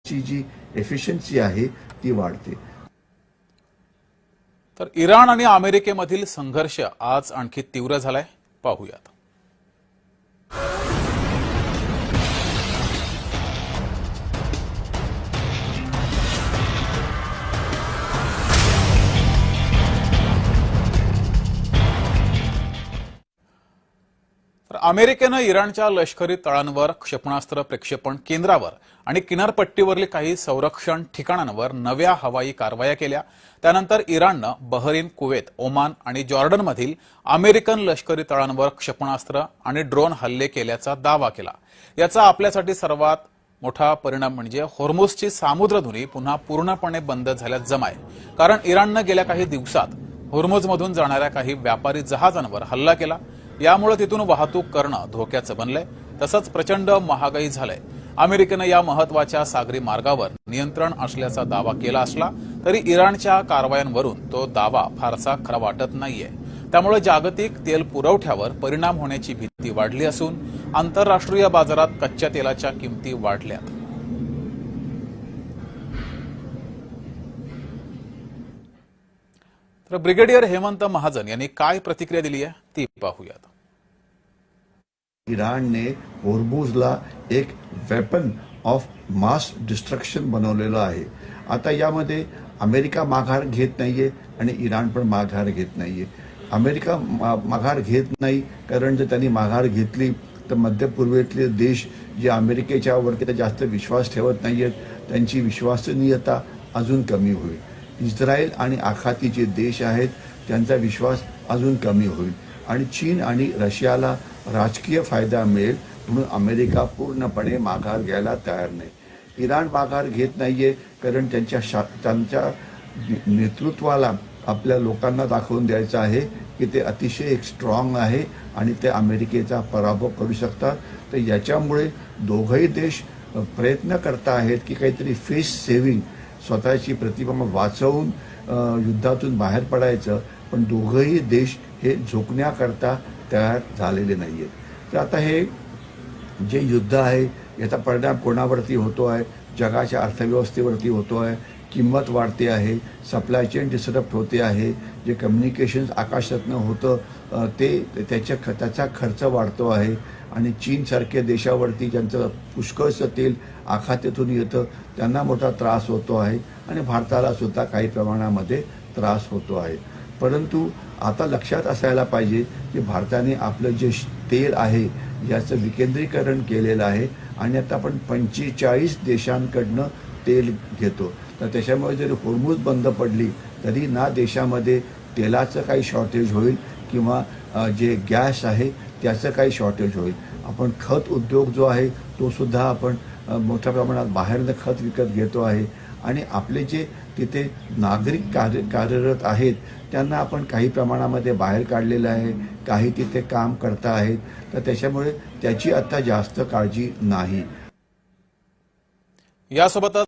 ची जी एफिशियन्सी आहे ती वाढते. तर इराण आणि अमेरिकेमधील संघर्ष आज आणखी तीव्र झालाय, पाहूयात. तर अमेरिकेनं इराणच्या लष्करी तळांवर, क्षेपणास्त्र प्रक्षेपण केंद्रावर आणि किनारपट्टीवरील काही संरक्षण ठिकाणांवर नव्या हवाई कारवाया केल्या. त्यानंतर इराणनं बहरीन, कुवेत, ओमान आणि जॉर्डनमधील अमेरिकन लष्करी तळांवर क्षेपणास्त्र आणि ड्रोन हल्ले केल्याचा दावा केला. याचा आपल्यासाठी सर्वात मोठा परिणाम म्हणजे होर्मुझची सामुद्रधुनी पुन्हा पूर्णपणे बंद झाल्यास जमाय. कारण इराणनं गेल्या काही दिवसात होर्मुझमधून जाणाऱ्या काही व्यापारी जहाजांवर हल्ला केला. यामुळे तिथून वाहतूक करणं धोक्याचं बनलंय. तसंच प्रचंड महागाई झालंय. अमेरिकेनं या महत्वाच्या सागरी मार्गावर नियंत्रण असल्याचा दावा केला असला तरी इराणच्या कारवायांवरून तो दावा फारसा खरा वाटत नाहीये. त्यामुळे जागतिक तेल पुरवठ्यावर परिणाम होण्याची भीती वाढली असून आंतरराष्ट्रीय बाजारात कच्च्या तेलाच्या किमती वाढल्यात. तर ब्रिगेडियर हेमंत महाजन यांनी काय प्रतिक्रिया दिली आहे ती पाहूयात. इराणने होर्मुझला एक वेपन ऑफ मास डिस्ट्रक्शन बनवलेलं आहे. आता यामध्ये अमेरिका माघार घेत नाहीये आणि इराण पण माघार घेत नाहीये. अमेरिका माघार घेत नाही कारण जर त्यांनी माघार घेतली तर मध्य पूर्वेतले देश जे अमेरिकेच्या वरती जास्त विश्वास ठेवत नाहीयेत त्यांची विश्वसनीयता अजून कमी होईल. इस्रायल आणि आखातीचे देश आहेत त्यांचा विश्वास अजून कमी होईल आणि चीन आणि रशियाला राजकीय फायदा मिळेल म्हणून अमेरिका पूर्णपणे माघार घ्यायला तयार नाही. इराण माघार घेत नाहीये कारण त्यांच्या नेतृत्वाला आपल्या लोकांना दाखवून द्यायचं आहे की ते अतिशय एक स्ट्रॉंग आहे आणि ते अमेरिकेचा पराभव करू शकतात. तर याच्यामुळे दोघंही देश प्रयत्न करत आहेत की काहीतरी फेस सेव्हिंग स्वतःची प्रतिमा वाचवून युद्धातून बाहेर पडायचं. पण दोघंही देश हे झोकण्याकरता तयार झालेले नाहीयेत. तर आता हे जे युद्ध आहे याचा परिणाम कोणावरती होतो आहे? जगाच्या अर्थव्यवस्थेवरती होतो आहे. किंमत वाढते आहे, सप्लाय चेन डिस्टर्ब होते आहे, जे कम्युनिकेशन आकाशातनं होतं त्याचा खर्च वाढतो आहे आणि चीनसारख्या देशावरती ज्यांचं पुष्कळचं तेल आखातातून येतं त्यांना मोठा त्रास होतो आहे आणि भारताला सुद्धा काही प्रमाणामध्ये त्रास होतो आहे. परंतु आता लक्षात असायला पाहिजे की भारताने आपलं जे तेल आहे याचं विकेंद्रीकरण केलेलं आहे आणि आता आपण 45 देशांकडनं तेल घेतो. तर त्याच्यामुळे जरी होर्मुझ बंद पडली तरी ना देशामध्ये तेलाचं काही शॉर्टेज होईल किंवा जे गॅस आहे त्याचं काही शॉर्टेज होईल. आपण खत उद्योग जो आहे तो सुद्धा आपण मोठ्या प्रमाणात बाहेरनं खत विकत घेतो आहे आणि आपले जे तिथे नागरिक कार्यरत आहेत त्यांना आपण काही प्रमाणामध्ये बाहेर काढलेलं आहे, काही तिथे काम करता आहेत. तर त्याच्यामुळे त्याची आता जास्त काळजी नाही. यासोबतच